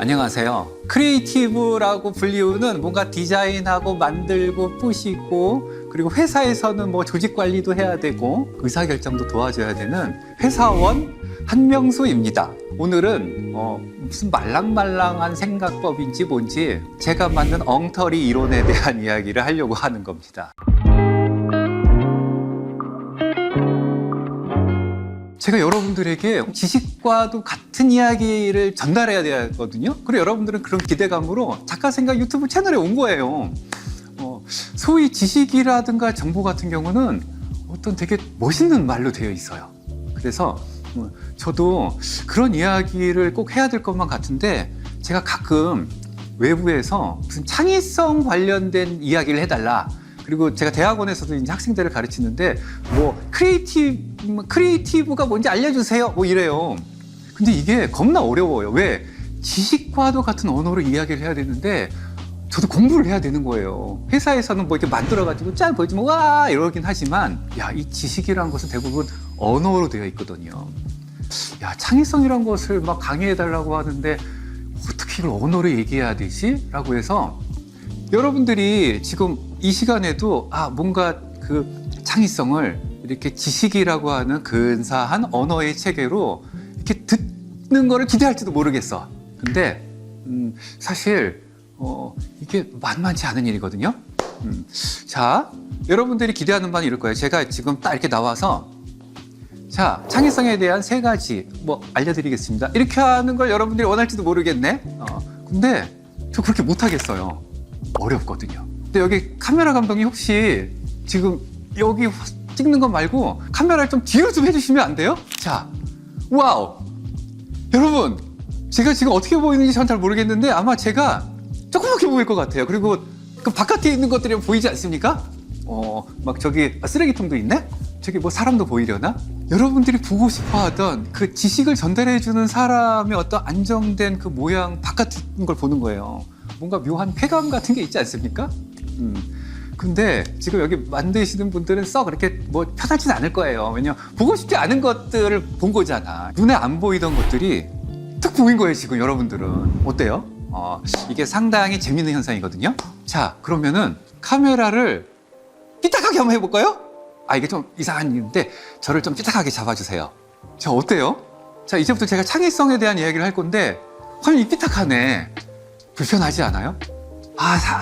안녕하세요. 크리에이티브라고 불리우는 뭔가 디자인하고 만들고 부시고 그리고 회사에서는 뭐 조직 관리도 해야 되고 의사결정도 도와줘야 되는 회사원 한명수입니다. 오늘은 무슨 말랑말랑한 생각법인지 뭔지 제가 만든 엉터리 이론에 대한 이야기를 하려고 하는 겁니다. 제가 여러분들에게 지식과도 같은 이야기를 전달해야 되거든요. 그리고 여러분들은 그런 기대감으로 작가생각 유튜브 채널에 온 거예요. 소위 지식이라든가 정보 같은 경우는 어떤 되게 멋있는 말로 되어 있어요. 그래서 저도 그런 이야기를 꼭 해야 될 것만 같은데 제가 가끔 외부에서 무슨 창의성 관련된 이야기를 해달라. 그리고 제가 대학원에서도 이제 학생들을 가르치는데 뭐 크리에이티브가 뭔지 알려주세요 뭐 이래요. 근데 이게 겁나 어려워요. 왜? 지식과도 같은 언어로 이야기를 해야 되는데 저도 공부를 해야 되는 거예요. 회사에서는 뭐 이렇게 만들어가지고 짠 보여주면 와 이러긴 하지만 야, 이 지식이라는 것은 대부분 언어로 되어 있거든요. 야, 창의성이라는 것을 막 강의해달라고 하는데 어떻게 이걸 언어로 얘기해야 되지? 라고 해서 여러분들이 지금 이 시간에도 뭔가 그 창의성을 이렇게 지식이라고 하는 근사한 언어의 체계로 이렇게 듣는 거를 기대할지도 모르겠어. 근데 사실 이게 만만치 않은 일이거든요. 자, 여러분들이 기대하는 바는 이럴 거예요. 제가 지금 딱 이렇게 나와서 자, 창의성에 대한 3가지 뭐 알려드리겠습니다. 이렇게 하는 걸 여러분들이 원할지도 모르겠네. 근데 저 그렇게 못하겠어요. 어렵거든요. 근데 여기 카메라 감독이 혹시 지금 여기 찍는 거 말고 카메라를 좀 뒤로 좀 해주시면 안 돼요? 자, 와우! 여러분, 제가 지금 어떻게 보이는지 전 잘 모르겠는데 아마 제가 조그맣게 보일 것 같아요. 그리고 그 바깥에 있는 것들이 보이지 않습니까? 막 저기 쓰레기통도 있네? 저기 뭐 사람도 보이려나? 여러분들이 보고 싶어 하던 그 지식을 전달해주는 사람의 어떤 안정된 그 모양 바깥인 걸 보는 거예요. 뭔가 묘한 쾌감 같은 게 있지 않습니까? 근데 지금 여기 만드시는 분들은 썩 그렇게 뭐 편하진 않을 거예요. 왜냐면 보고 싶지 않은 것들을 본 거잖아. 눈에 안 보이던 것들이 딱 보인 거예요, 지금 여러분들은. 어때요? 이게 상당히 재밌는 현상이거든요. 자, 그러면은 카메라를 삐딱하게 한번 해볼까요? 이게 좀 이상한 일인데 저를 좀 삐딱하게 잡아주세요. 자, 어때요? 자, 이제부터 제가 창의성에 대한 이야기를 할 건데 화면이 삐딱하네. 불편하지 않아요?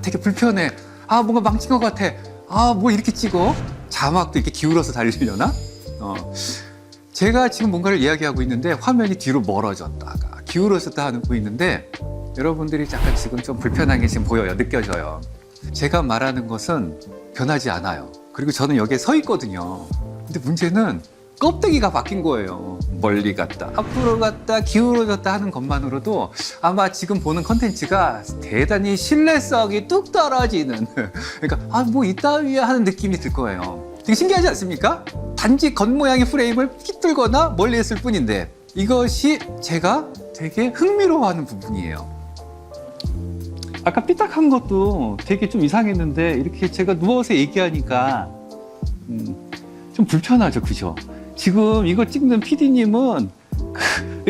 되게 불편해. 뭔가 망친 것 같아. 뭐 이렇게 찍어? 자막도 이렇게 기울어서 달리려나? 제가 지금 뭔가를 이야기하고 있는데 화면이 뒤로 멀어졌다가 기울어졌다 하는 보이는데 여러분들이 약간 지금 좀 불편한 게 지금 보여요. 느껴져요. 제가 말하는 것은 변하지 않아요. 그리고 저는 여기에 서 있거든요. 근데 문제는 껍데기가 바뀐 거예요. 멀리 갔다 앞으로 갔다 기울어졌다 하는 것만으로도 아마 지금 보는 컨텐츠가 대단히 신뢰성이 뚝 떨어지는 그러니까 뭐 이따위에 하는 느낌이 들 거예요. 되게 신기하지 않습니까? 단지 겉모양의 프레임을 휘뚫거나 멀리 했을 뿐인데 이것이 제가 되게 흥미로워하는 부분이에요. 아까 삐딱한 것도 되게 좀 이상했는데 이렇게 제가 누워서 얘기하니까 좀 불편하죠, 그죠? 지금 이거 찍는 PD님은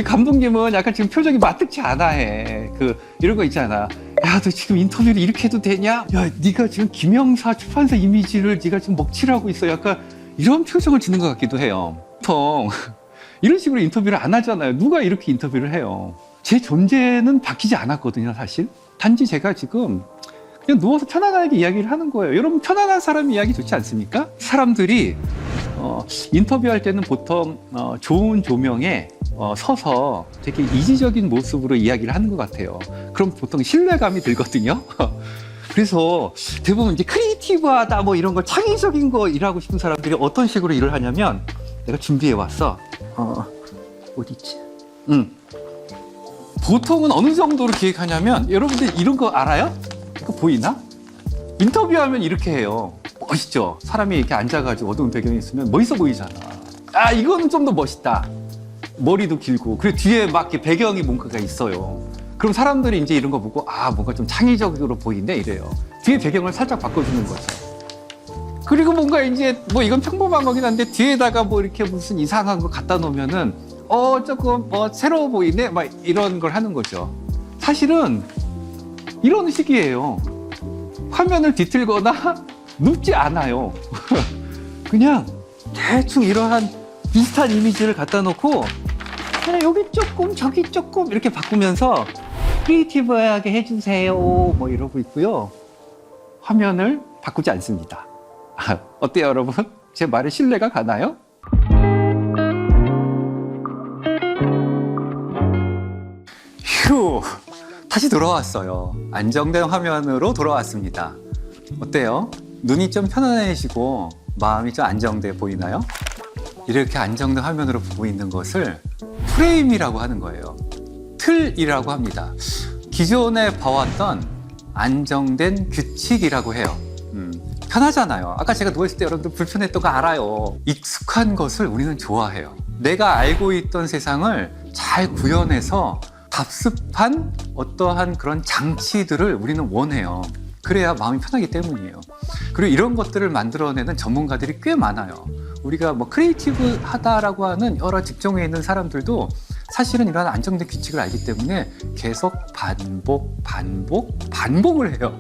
감독님은 약간 지금 표정이 마뜩치 않아 해. 이런 거 있잖아. 야, 너 지금 인터뷰를 이렇게 해도 되냐? 야, 네가 지금 김영사 출판사 이미지를 네가 지금 먹칠하고 있어. 약간 이런 표정을 짓는 것 같기도 해요. 보통 이런 식으로 인터뷰를 안 하잖아요. 누가 이렇게 인터뷰를 해요? 제 존재는 바뀌지 않았거든요, 사실. 단지 제가 지금 그냥 누워서 편안하게 이야기를 하는 거예요. 여러분, 편안한 사람 이야기 좋지 않습니까? 사람들이 인터뷰할 때는 보통 좋은 조명에 서서 되게 이지적인 모습으로 이야기를 하는 것 같아요. 그럼 보통 신뢰감이 들거든요. 그래서 대부분 이제 크리에이티브하다 뭐 이런 거 창의적인 거 일하고 싶은 사람들이 어떤 식으로 일을 하냐면 내가 준비해 왔어. 어디 있지? 보통은 어느 정도로 기획하냐면 여러분들 이런 거 알아요? 이거 보이나? 인터뷰하면 이렇게 해요. 멋있죠? 사람이 이렇게 앉아가지고 어두운 배경에 있으면 멋있어 보이잖아. 이거는 좀 더 멋있다. 머리도 길고 그리고 뒤에 막 이렇게 배경이 뭔가가 있어요. 그럼 사람들이 이제 이런 거 보고 뭔가 좀 창의적으로 보이네 이래요. 뒤에 배경을 살짝 바꿔주는 거죠. 그리고 뭔가 이제 뭐 이건 평범한 거긴 한데 뒤에다가 뭐 이렇게 무슨 이상한 거 갖다 놓으면은 조금 새로워 보이네 막 이런 걸 하는 거죠. 사실은 이런 식이에요. 화면을 뒤틀거나 눕지 않아요. 그냥 대충 이러한 비슷한 이미지를 갖다 놓고 그냥 여기 조금 저기 조금 이렇게 바꾸면서 크리에이티브하게 해주세요 뭐 이러고 있고요. 화면을 바꾸지 않습니다. 어때요 여러분? 제 말에 신뢰가 가나요? 휴, 다시 돌아왔어요. 안정된 화면으로 돌아왔습니다. 어때요? 눈이 좀 편안해지고 마음이 좀 안정돼 보이나요? 이렇게 안정된 화면으로 보고 있는 것을 프레임이라고 하는 거예요. 틀이라고 합니다. 기존에 봐왔던 안정된 규칙이라고 해요. 편하잖아요. 아까 제가 누워있을 때 여러분들 불편했던 거 알아요. 익숙한 것을 우리는 좋아해요. 내가 알고 있던 세상을 잘 구현해서 답습한 어떠한 그런 장치들을 우리는 원해요. 그래야 마음이 편하기 때문이에요. 그리고 이런 것들을 만들어내는 전문가들이 꽤 많아요. 우리가 뭐 크리에이티브 하다라고 하는 여러 직종에 있는 사람들도 사실은 이러한 안정된 규칙을 알기 때문에 계속 반복을 해요.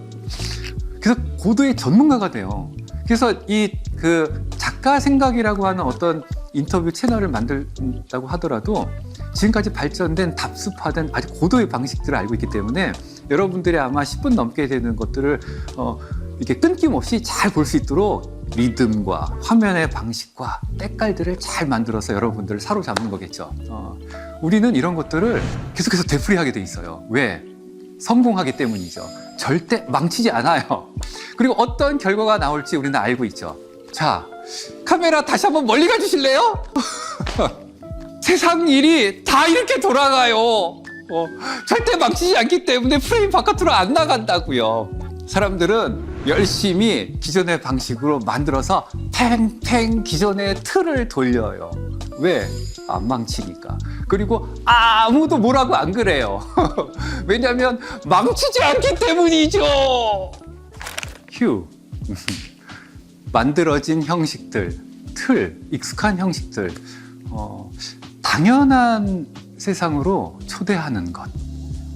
그래서 고도의 전문가가 돼요. 그래서 이 그 작가 생각이라고 하는 어떤 인터뷰 채널을 만든다고 하더라도 지금까지 발전된 답습화된 아주 고도의 방식들을 알고 있기 때문에 여러분들이 아마 10분 넘게 되는 것들을 이렇게 끊김없이 잘 볼 수 있도록 리듬과 화면의 방식과 때깔들을 잘 만들어서 여러분들을 사로잡는 거겠죠. 우리는 이런 것들을 계속해서 되풀이하게 돼 있어요. 왜? 성공하기 때문이죠. 절대 망치지 않아요. 그리고 어떤 결과가 나올지 우리는 알고 있죠. 자, 카메라 다시 한번 멀리 가주실래요? 세상 일이 다 이렇게 돌아가요. 절대 망치지 않기 때문에 프레임 바깥으로 안 나간다고요. 사람들은 열심히 기존의 방식으로 만들어서 팽팽 기존의 틀을 돌려요. 왜? 안 망치니까. 그리고 아무도 뭐라고 안 그래요. 왜냐하면 망치지 않기 때문이죠. 휴. 만들어진 형식들, 틀, 익숙한 형식들, 당연한 세상으로 초대하는 것.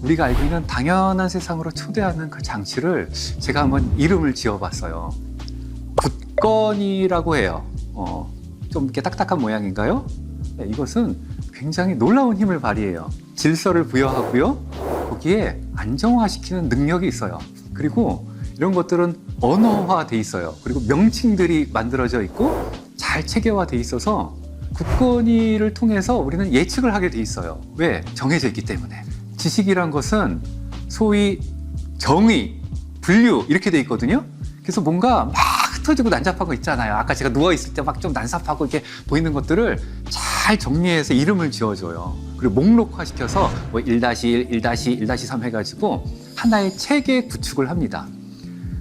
우리가 알고 있는 당연한 세상으로 초대하는 그 장치를 제가 한번 이름을 지어봤어요. 굳건이라고 해요. 좀 이렇게 딱딱한 모양인가요? 네, 이것은 굉장히 놀라운 힘을 발휘해요. 질서를 부여하고요. 거기에 안정화시키는 능력이 있어요. 그리고 이런 것들은 언어화돼 있어요. 그리고 명칭들이 만들어져 있고 잘 체계화돼 있어서 굳건이를 통해서 우리는 예측을 하게 돼 있어요. 왜? 정해져 있기 때문에. 지식이란 것은 소위 정의, 분류 이렇게 돼 있거든요. 그래서 뭔가 막 흩어지고 난잡한 거 있잖아요. 아까 제가 누워있을 때 막 좀 난삽하고 이렇게 보이는 것들을 잘 정리해서 이름을 지어줘요. 그리고 목록화시켜서 뭐 1-1, 1-1, 1-3 해가지고 하나의 체계 구축을 합니다.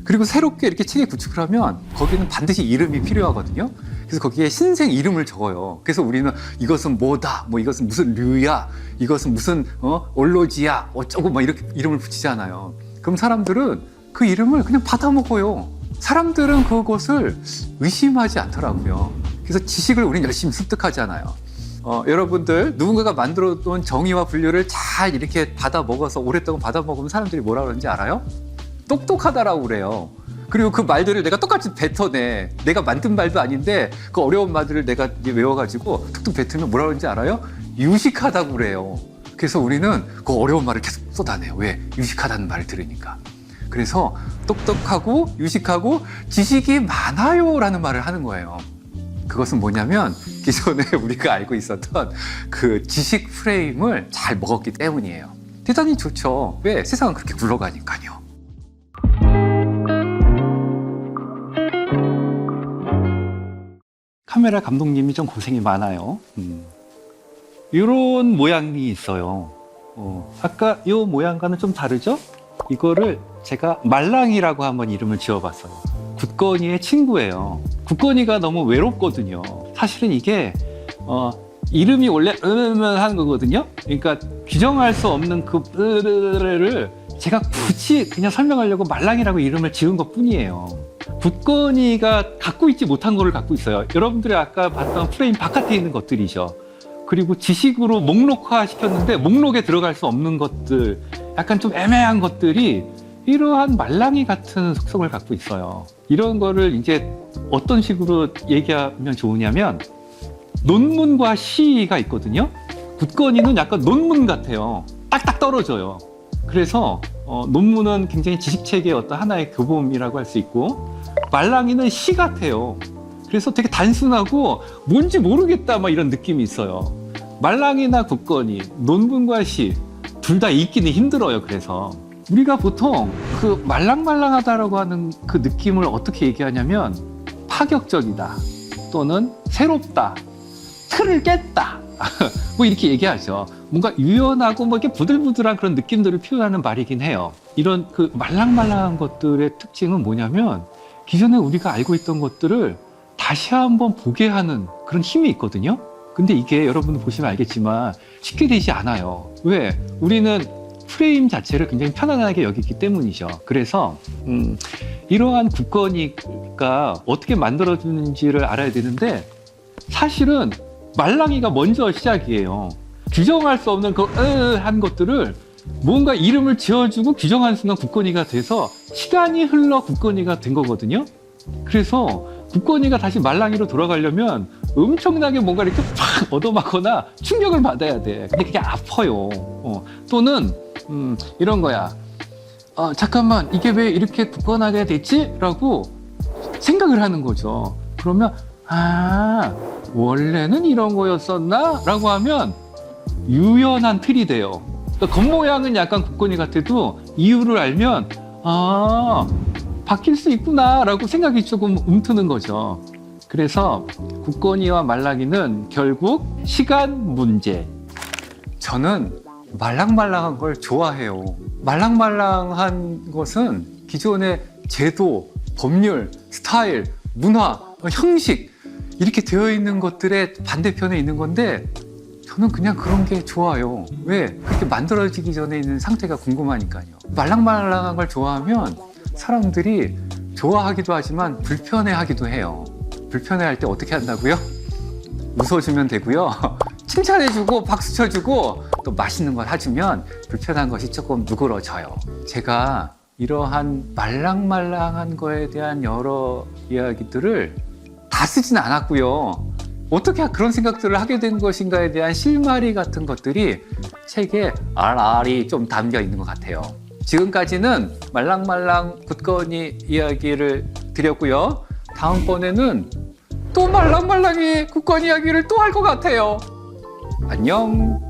그리고 새롭게 이렇게 체계 구축을 하면 거기는 반드시 이름이 필요하거든요. 그래서 거기에 신생 이름을 적어요. 그래서 우리는 이것은 뭐다, 뭐 이것은 무슨 류야, 이것은 무슨 올로지야, 어쩌고 막 이렇게 이름을 붙이잖아요. 그럼 사람들은 그 이름을 그냥 받아먹어요. 사람들은 그것을 의심하지 않더라고요. 그래서 지식을 우리는 열심히 습득하잖아요. 여러분들 누군가가 만들어 놓은 정의와 분류를 잘 이렇게 받아먹어서 오랫동안 받아먹으면 사람들이 뭐라 그러는지 알아요? 똑똑하다라고 그래요. 그리고 그 말들을 내가 똑같이 뱉어내. 내가 만든 말도 아닌데 그 어려운 말들을 내가 외워가지고 툭툭 뱉으면 뭐라 그러는지 알아요? 유식하다고 그래요. 그래서 우리는 그 어려운 말을 계속 쏟아내요. 왜? 유식하다는 말을 들으니까. 그래서 똑똑하고 유식하고 지식이 많아요 라는 말을 하는 거예요. 그것은 뭐냐면 기존에 우리가 알고 있었던 그 지식 프레임을 잘 먹었기 때문이에요. 대단히 좋죠. 왜? 세상은 그렇게 굴러가니까요. 카메라 감독님이 좀 고생이 많아요. 이런 모양이 있어요. 아까 이 모양과는 좀 다르죠? 이거를 제가 말랑이라고 한번 이름을 지어봤어요. 굳건이의 친구예요. 굳건이가 너무 외롭거든요. 사실은 이게 이름이 원래 하는 거거든요. 그러니까 규정할 수 없는 그 를 제가 굳이 그냥 설명하려고 말랑이라고 이름을 지은 것 뿐이에요. 굳건이가 갖고 있지 못한 거를 갖고 있어요. 여러분들이 아까 봤던 프레임 바깥에 있는 것들이죠. 그리고 지식으로 목록화 시켰는데 목록에 들어갈 수 없는 것들, 약간 좀 애매한 것들이 이러한 말랑이 같은 속성을 갖고 있어요. 이런 거를 이제 어떤 식으로 얘기하면 좋으냐면, 논문과 시가 있거든요. 굳건이는 약간 논문 같아요. 딱딱 떨어져요. 그래서 논문은 굉장히 지식체계의 어떤 하나의 교범이라고 할 수 있고, 말랑이는 시 같아요. 그래서 되게 단순하고 뭔지 모르겠다 막 이런 느낌이 있어요. 말랑이나 굳건이, 논문과 시 둘 다 읽기는 힘들어요. 그래서 우리가 보통 그 말랑말랑하다라고 하는 그 느낌을 어떻게 얘기하냐면, 파격적이다 또는 새롭다, 틀을 깼다 뭐 이렇게 얘기하죠. 뭔가 유연하고 뭐 이렇게 부들부들한 그런 느낌들을 표현하는 말이긴 해요. 이런 그 말랑말랑한 것들의 특징은 뭐냐면, 기존에 우리가 알고 있던 것들을 다시 한번 보게 하는 그런 힘이 있거든요. 근데 이게 여러분 보시면 알겠지만 쉽게 되지 않아요. 왜? 우리는 프레임 자체를 굉장히 편안하게 여기기 때문이죠. 그래서 이러한 굳건이가 어떻게 만들어지는지를 알아야 되는데, 사실은 말랑이가 먼저 시작이에요. 규정할 수 없는 그 한 것들을 뭔가 이름을 지어주고 규정하는 순간 굳건이가 돼서 시간이 흘러 굳건이가 된 거거든요. 그래서 굳건이가 다시 말랑이로 돌아가려면 엄청나게 뭔가 이렇게 팍 얻어맞거나 충격을 받아야 돼. 근데 그게 아파요. 또는 이런 거야. 잠깐만, 이게 왜 이렇게 굳건하게 됐지? 라고 생각을 하는 거죠. 그러면 원래는 이런 거였었나? 라고 하면 유연한 틀이 돼요. 그러니까 겉모양은 약간 굳건이 같아도 이유를 알면 바뀔 수 있구나 라고 생각이 조금 움트는 거죠. 그래서 굳건이와 말랑이는 결국 시간 문제. 저는 말랑말랑한 걸 좋아해요. 말랑말랑한 것은 기존의 제도, 법률, 스타일, 문화, 형식 이렇게 되어 있는 것들의 반대편에 있는 건데, 저는 그냥 그런 게 좋아요. 왜? 그렇게 만들어지기 전에 있는 상태가 궁금하니까요. 말랑말랑한 걸 좋아하면 사람들이 좋아하기도 하지만 불편해하기도 해요. 불편해할 때 어떻게 한다고요? 웃어주면 되고요. 칭찬해주고 박수 쳐주고 또 맛있는 걸 해주면 불편한 것이 조금 누그러져요. 제가 이러한 말랑말랑한 거에 대한 여러 이야기들을 다 쓰진 않았고요. 어떻게 그런 생각들을 하게 된 것인가에 대한 실마리 같은 것들이 책에 알알이 좀 담겨 있는 것 같아요. 지금까지는 말랑말랑 굳건이 이야기를 드렸고요. 다음번에는 또 말랑말랑이 굳건이 이야기를 또 할 것 같아요. 안녕.